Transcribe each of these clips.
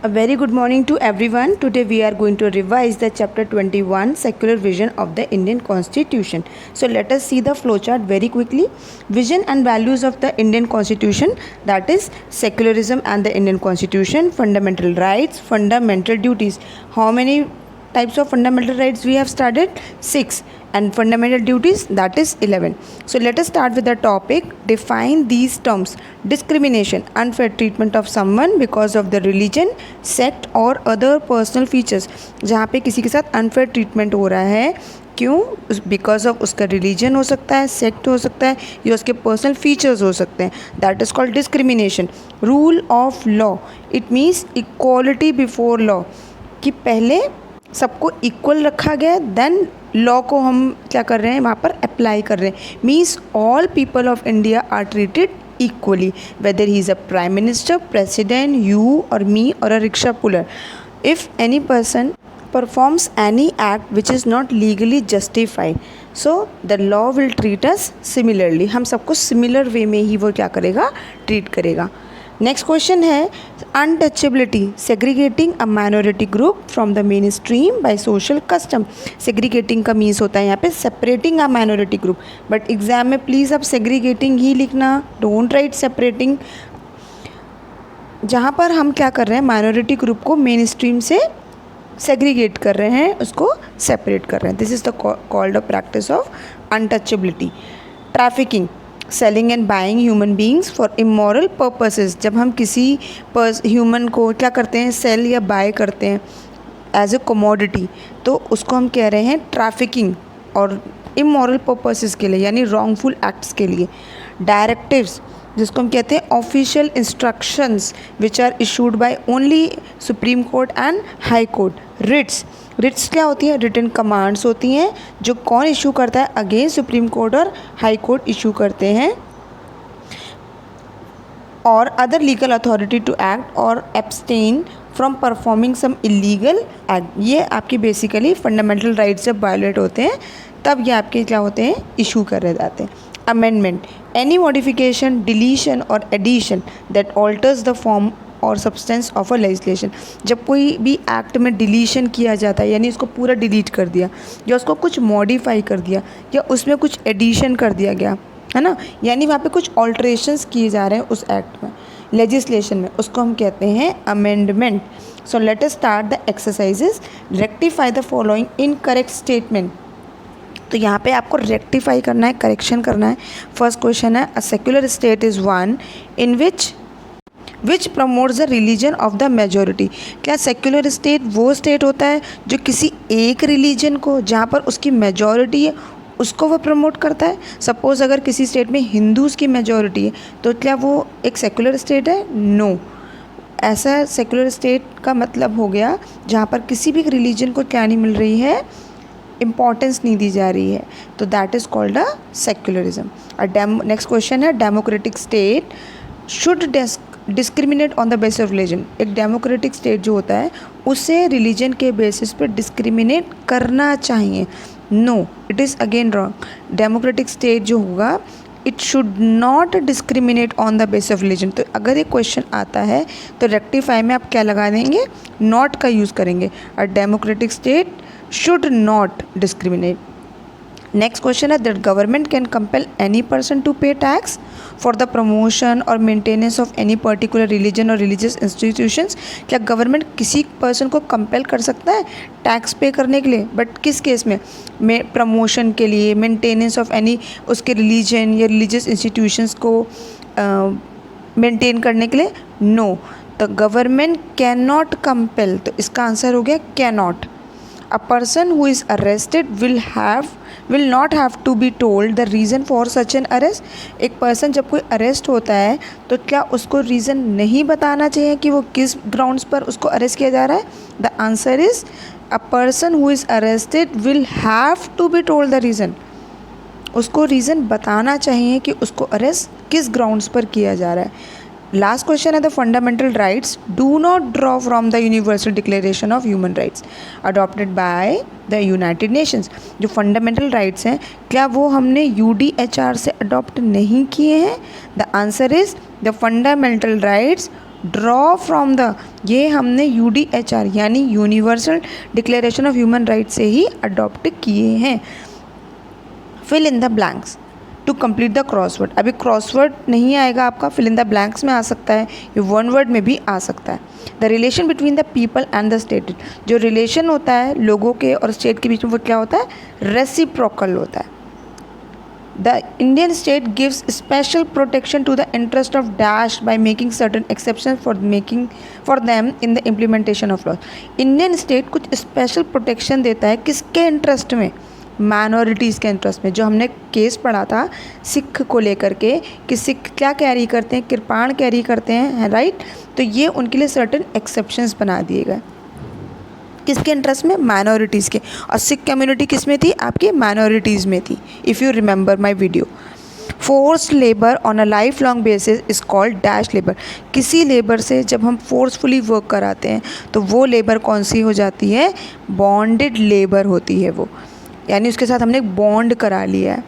A very good morning to everyone. Today we are going to revise the chapter 21 secular vision of the Indian Constitution. So let us see the flowchart very quickly. Vision and values of the Indian Constitution, that is secularism and the Indian Constitution, fundamental rights, fundamental duties. How many types of fundamental rights we have studied? 6, and fundamental duties, that is 11. So let us start with the topic. Define these terms. Discrimination, unfair treatment of someone because of the religion, sect or other personal features. जहाँ पे किसी के साथ unfair treatment हो रहा है, क्यों? Because of उसका रिलीजन हो सकता है, सेक्ट हो सकता है, या उसके पर्सनल फीचर्स हो सकते हैं. That is called discrimination. Rule of law, it means equality before law, कि पहले सबको इक्वल रखा गया, देन लॉ को हम क्या कर रहे हैं, वहाँ पर अप्लाई कर रहे हैं. Means all people of India are treated equally, whether he is a prime minister, president, you or me or a rickshaw puller. If any person performs any act which is not legally justified, so the law will treat us similarly. हम सबको similar way में ही वो क्या करेगा, treat करेगा. Next question है untouchability, segregating a minority group from the main stream by social custom. Segregating का means होता है यहाँ पे separating a minority group, but exam में प्लीज़ आप सेग्रीगेटिंग ही लिखना, डोंट राइट सेपरेटिंग. जहाँ पर हम क्या कर रहे हैं, माइनॉरिटी ग्रुप को मेन स्ट्रीम से सेग्रीगेट कर रहे हैं, उसको सेपरेट कर रहे हैं. This is the called a practice of untouchability. Trafficking, selling and buying human beings for immoral purposes. जब हम किसी ह्यूमन को क्या करते हैं, सेल या बाय करते हैं एज ए कमोडिटी, तो उसको हम कह रहे हैं ट्रैफिकिंग, और इमोरल पर्पसेस के लिए यानी रॉन्गफुल एक्ट्स के लिए. डायरेक्टिव्स, जिसको हम कहते हैं official instructions which are issued by only Supreme Court and High Court. Writs, writs क्या होती हैं, रिटन कमांड्स होती हैं जो कौन इशू करता है, अगेंस्ट सुप्रीम कोर्ट और हाई कोर्ट इशू करते हैं. और other legal authority to act और abstain from performing some illegal act. ये आपकी बेसिकली फंडामेंटल राइट्स जब वायलेट होते हैं तब ये आपके क्या होते हैं, इशू करे जाते हैं. अमेंडमेंट, एनी मॉडिफिकेशन, डिलीशन और addition that alters the form और सब्सटेंस ऑफ अ लेजिस्लेशन. जब कोई भी एक्ट में डिलीशन किया जाता है, यानी उसको पूरा डिलीट कर दिया, या उसको कुछ मॉडिफाई कर दिया, या उसमें कुछ एडिशन कर दिया गया है ना, यानी वहाँ पे कुछ ऑल्ट्रेशंस किए जा रहे हैं उस एक्ट में, लेजिस्लेशन में, उसको हम कहते हैं amendment. So let us start the exercises. Rectify the following incorrect statement. तो यहाँ पे आपको रेक्टिफाई करना है, करेक्शन करना है. फर्स्ट क्वेश्चन है, a secular state is one in which promotes the religion of the majority. क्या सेक्युलर स्टेट वो स्टेट होता है जो किसी एक रिलीजन को, जहाँ पर उसकी मेजोरिटी है, उसको वो प्रमोट करता है. सपोज़ अगर किसी स्टेट में हिंदूज़ की मेजोरिटी है, तो क्या वो एक सेक्युलर स्टेट है? नो. ऐसा सेक्युलर स्टेट का मतलब हो गया जहाँ पर किसी भी रिलीजन को क्या नहीं मिल रही है, इम्पॉर्टेंस नहीं दी जा रही है, तो that is called a secularism. Next question है, democratic state should discriminate on the basis of religion. एक डेमोक्रेटिक स्टेट जो होता है उसे रिलीजन के बेसिस पर डिस्क्रिमिनेट करना चाहिए. No, it is again wrong. Democratic state जो होगा, it should not discriminate on the basis of religion. तो अगर ये क्वेश्चन आता है तो रेक्टिफाई में आप क्या लगा देंगे, नॉट का यूज़ करेंगे. A democratic state should not discriminate. Next question है, that government can compel any person to pay tax for the promotion or maintenance of any particular religion or religious institutions. क्या government किसी person को compel कर सकता है tax पे करने के लिए, बट किस केस में, प्रमोशन के लिए, मेंटेनेंस ऑफ एनी उसके रिलीजन या रिलीजियस इंस्टीट्यूशंस को मेंटेन करने के लिए? नो. तो गवर्नमेंट कैन नॉट कंपेल, तो इसका आंसर हो गया can not. A person who is arrested will not have to be told the reason for such an arrest. एक पर्सन जब कोई अरेस्ट होता है तो क्या उसको रीज़न नहीं बताना चाहिए कि वो किस ग्राउंड्स पर उसको अरेस्ट किया जा रहा है? The answer is a person who is arrested will have to be told the reason. उसको रीज़न बताना चाहिए कि उसको अरेस्ट किस ग्राउंड्स पर किया जा रहा है. लास्ट क्वेश्चन है, the fundamental rights do not draw from the universal declaration of human rights adopted by the United Nations. जो फंडामेंटल राइट्स हैं, क्या वो हमने UDHR से अडॉप्ट नहीं किए हैं? The answer is the fundamental rights draw from the, ये हमने UDHR यानी universal declaration of human rights से ही अडॉप्ट किए हैं। Fill in the blanks to complete the crossword. अभी क्रॉसवर्ड नहीं आएगा आपका, फिल इन द ब्लैंक्स में आ सकता है, ये वन वर्ड में भी आ सकता है। The relation between the people and the state, जो रिलेशन होता है लोगों के और स्टेट के बीच में वो क्या होता है, रेसिप्रोकल होता है। The Indian state gives special protection to the interest of dash by making certain exception for them in the implementation of law. Indian state कुछ स्पेशल प्रोटेक्शन देता है किसके इंटरेस्ट में, माइनॉरिटीज़ के इंटरेस्ट में। जो हमने केस पढ़ा था सिख को लेकर के कि सिख क्या कैरी करते हैं, कृपाण कैरी करते हैं, राइट। तो ये उनके लिए सर्टेन एक्सेप्शंस बना दिए गए, किसके इंटरेस्ट में, माइनॉरिटीज़ के। और सिख कम्युनिटी किस में थी, आपकी माइनॉरिटीज़ में थी, if you remember my video. Forced labour on a life long basis is called dash labour. किसी लेबर से जब हम फोर्सफुली वर्क कराते हैं तो वो लेबर कौन सी हो जाती है, बॉन्डेड लेबर होती है वो, यानी उसके साथ हमने बॉन्ड करा लिया है।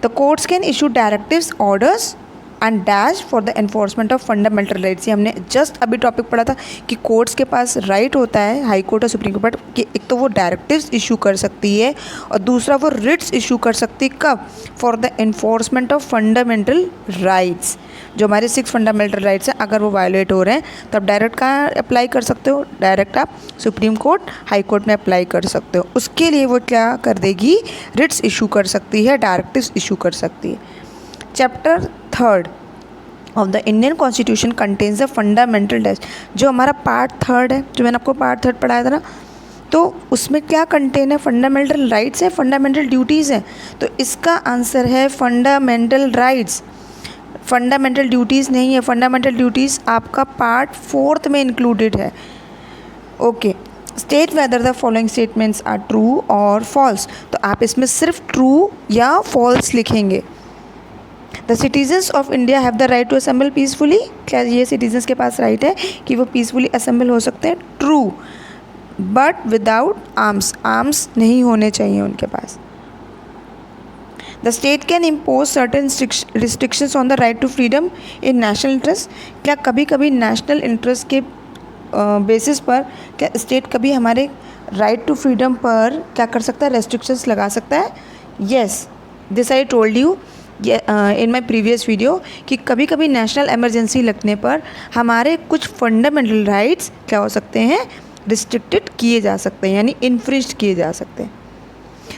The courts can issue directives, orders and dash for the enforcement of fundamental rights. ये हमने जस्ट अभी टॉपिक पढ़ा था कि कोर्ट्स के पास राइट होता है, हाई कोर्ट और सुप्रीम कोर्ट, कि एक तो वो डायरेक्टिव्स इशू कर सकती है और दूसरा वो रिट्स इशू कर सकती है, कब, for the enforcement of fundamental rights. जो हमारे 6 फंडामेंटल राइट्स हैं, अगर वो वायलेट हो रहे हैं तो आप डायरेक्ट कहाँ अप्लाई कर सकते हो, डायरेक्ट आप सुप्रीम कोर्ट, हाई कोर्ट में अप्लाई कर सकते हो। उसके लिए वो क्या कर देगी, रिट्स इशू कर सकती है, डायरेक्टिव्स इशू कर सकती है। Chapter 3 of the Indian constitution contains the fundamental dash. जो हमारा पार्ट 3 है, जो मैंने आपको पार्ट 3 पढ़ाया था ना, तो उसमें क्या कंटेन है, फंडामेंटल राइट्स है, फंडामेंटल ड्यूटीज़ हैं। तो इसका आंसर है फंडामेंटल राइट्स, फंडामेंटल ड्यूटीज़ नहीं है। फंडामेंटल ड्यूटीज़ आपका पार्ट 4 में इंक्लूडेड है। Okay, state whether the following statements are true और फॉल्स। तो आप इसमें सिर्फ ट्रू या फॉल्स लिखेंगे। The citizens of India have the right to assemble peacefully. क्या ये सिटीजन्स के पास राइट है कि वो पीसफुली असेंबल हो सकते हैं, true, but without arms, arms नहीं होने चाहिए उनके पास। The state can impose certain restrictions on the right to freedom in national interest. क्या कभी कभी नेशनल इंटरेस्ट के बेसिस पर क्या स्टेट कभी हमारे राइट टू फ्रीडम पर क्या कर सकता है, रेस्ट्रिक्शंस लगा सकता है। Yes, this I told you in my previous video कि कभी कभी नेशनल इमरजेंसी लगने पर हमारे कुछ फंडामेंटल राइट्स क्या हो सकते हैं, रिस्ट्रिक्टेड किए जा सकते हैं, यानी इन्फ्रिंज्ड किए जा सकते हैं।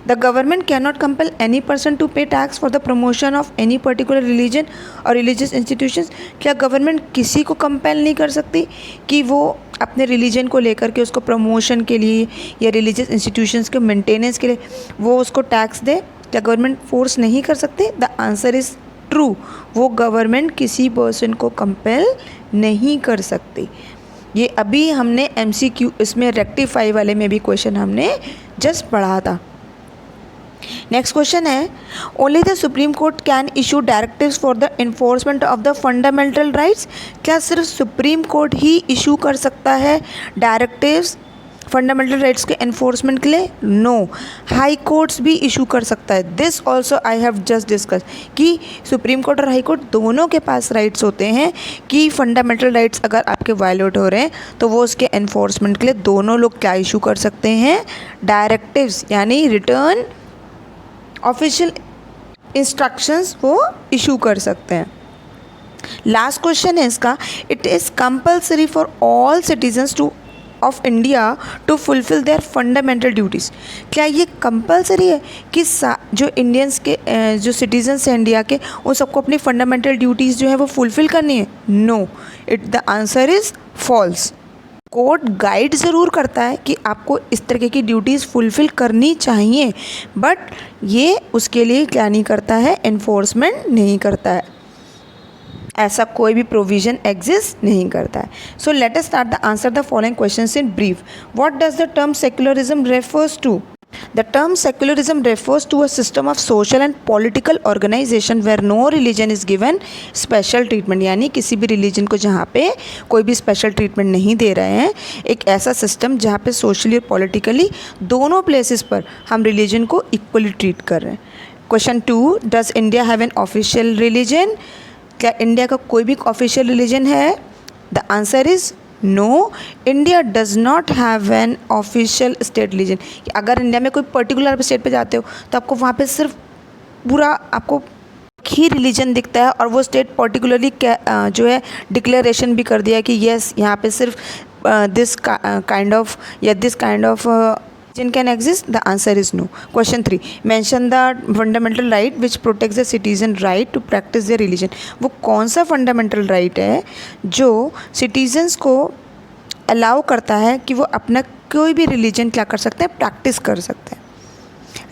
The government can not compel any person to pay tax for the promotion of any particular religion और रिलीजियस इंस्टीट्यूशंस। क्या गवर्नमेंट किसी को कंपेल नहीं कर सकती कि वो अपने रिलीजन को लेकर के उसको प्रमोशन के लिए या रिलीजियस इंस्टीट्यूशंस के मेंटेनेंस के लिए वो उसको टैक्स दे? क्या गवर्नमेंट फोर्स नहीं कर सकते? द आंसर इज़ ट्रू, वो गवर्नमेंट किसी पर्सन को कंपेल नहीं कर सकती। ये अभी हमने MCQ इसमें रेक्टिफाई वाले में भी क्वेश्चन हमने जस्ट पढ़ा था। नेक्स्ट क्वेश्चन है, only the supreme court can issue directives for the enforcement of the fundamental rights. क्या सिर्फ सुप्रीम कोर्ट ही इशू कर सकता है डायरेक्टिव्स फंडामेंटल राइट्स के एनफोर्समेंट के लिए? नो, हाई कोर्ट्स भी इशू कर सकता है। This also I have just discuss कि सुप्रीम कोर्ट और हाई कोर्ट दोनों के पास राइट्स होते हैं कि फंडामेंटल राइट्स अगर आपके वायलेट हो रहे हैं तो वो उसके एनफोर्समेंट के लिए दोनों लोग क्या इशू कर सकते हैं, डायरेक्टिव्स, यानी रिटर्न ऑफिशियल इंस्ट्रक्शंस वो इशू कर सकते हैं। लास्ट क्वेश्चन है इसका, it is compulsory for all citizens to of India to fulfil their fundamental duties. क्या ये कंपल्सरी है कि जो इंडियंस के जो सिटीजन्स हैं इंडिया के, उन सबको अपनी फंडामेंटल ड्यूटीज़ जो है वो फुलफ़िल करनी है? No, the answer is false. Court guide ज़रूर करता है कि आपको इस तरह की ड्यूटीज़ फुलफ़िल करनी चाहिए, बट ये उसके लिए क्या नहीं करता है, एनफोर्समेंट नहीं करता है, ऐसा कोई भी प्रोविज़न एग्जिस्ट नहीं करता है। So let us start the answer the following questions in brief. What does the term secularism refers to? The term secularism refers to a system of social and political organization where no religion is given special treatment, यानी किसी भी religion को जहाँ पे कोई भी special treatment नहीं दे रहे हैं, एक ऐसा सिस्टम जहाँ पे सोशली और पॉलिटिकली दोनों प्लेसेस पर हम रिलीजन को इक्वली ट्रीट कर रहे हैं। Question 2, does India have an official religion? क्या इंडिया का कोई भी ऑफिशियल रिलीजन है? The answer is no, India does not have an official state religion. अगर इंडिया में कोई पर्टिकुलर स्टेट पे जाते हो तो आपको वहाँ पे सिर्फ पूरा आपको ही रिलीजन दिखता है, और वो स्टेट पर्टिकुलरली जो है डिक्लेरेशन भी कर दिया कि येस यहाँ पे सिर्फ दिस काइंड ऑफ या this kind of religion can exist? The answer is no. Question 3. Mention the fundamental right which protects the citizen right to practice their religion. वो कौन सा fundamental right है जो citizens को allow करता है कि वो अपना कोई भी religion क्या कर सकते हैं, practice कर सकते हैं।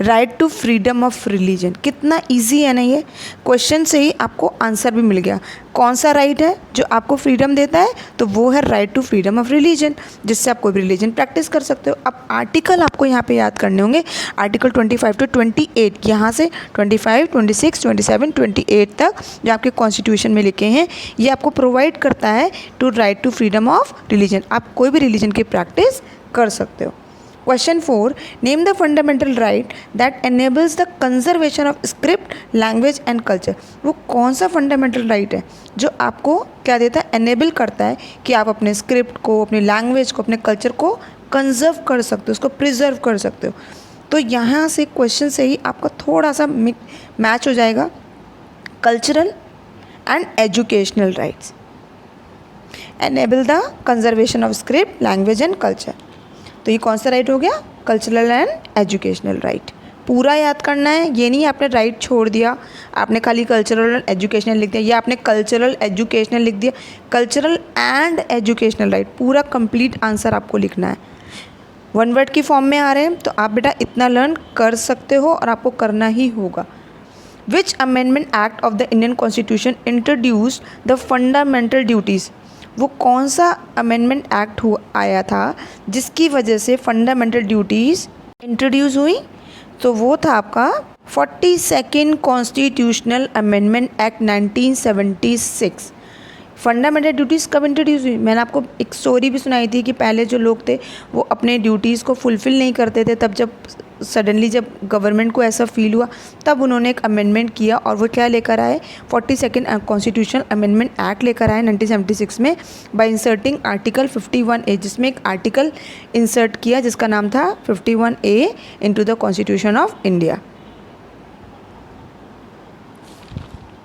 Right to freedom of religion, कितना इजी है ना ये। क्वेश्चन से ही आपको आंसर भी मिल गया। कौन सा राइट है जो आपको फ्रीडम देता है, तो वो है right to freedom of religion, जिससे आप कोई भी रिलीजन प्रैक्टिस कर सकते हो। अब आर्टिकल आपको यहाँ पे याद करने होंगे, आर्टिकल 25 to 28, यहाँ से 25, 26, 27, 28 तक जो आपके कॉन्स्टिट्यूशन में लिखे हैं, ये आपको प्रोवाइड करता है to right to freedom of religion. आप कोई भी रिलीजन की प्रैक्टिस कर सकते हो। Question 4. Name the fundamental right that enables the conservation of script, language and culture. वो कौन सा fundamental right है जो आपको क्या देता है, enable करता है कि आप अपने script को, अपनी language को, अपने culture को conserve कर सकते हो, उसको preserve कर सकते हो। तो यहाँ से question से ही आपका थोड़ा सा मैच हो जाएगा cultural and educational rights. Enable the conservation of script, language and culture. तो ये कौन सा राइट हो गया, कल्चरल एंड एजुकेशनल राइट। पूरा याद करना है, ये नहीं आपने राइट छोड़ दिया, आपने खाली कल्चरल एंड एजुकेशनल लिख दिया, या आपने कल्चरल एजुकेशनल लिख दिया। कल्चरल एंड एजुकेशनल राइट, पूरा कंप्लीट आंसर आपको लिखना है। वन वर्ड की फॉर्म में आ रहे हैं तो आप बेटा इतना लर्न कर सकते हो और आपको करना ही होगा। विच amendment act of the Indian constitution introduced the fundamental duties. वो कौन सा अमेंडमेंट एक्ट आया था जिसकी वजह से फंडामेंटल ड्यूटीज़ इंट्रोड्यूस हुई, तो वो था आपका 42nd constitutional amendment act 1976। Fundamental duties कब इंट्रोड्यूस हुई, मैंने आपको एक स्टोरी भी सुनाई थी कि पहले जो लोग थे वो अपने ड्यूटीज़ को फुलफ़िल नहीं करते थे, तब जब सडनली जब गवर्नमेंट को ऐसा फील हुआ तब उन्होंने एक अमेंडमेंट किया, और वो क्या लेकर आए, 42nd कॉन्स्टिट्यूशनल अमेंडमेंट एक्ट लेकर आए 1976 में, बाय इंसर्टिंग आर्टिकल 51A, जिसमें एक आर्टिकल इंसर्ट किया जिसका नाम था 51A into the constitution of India.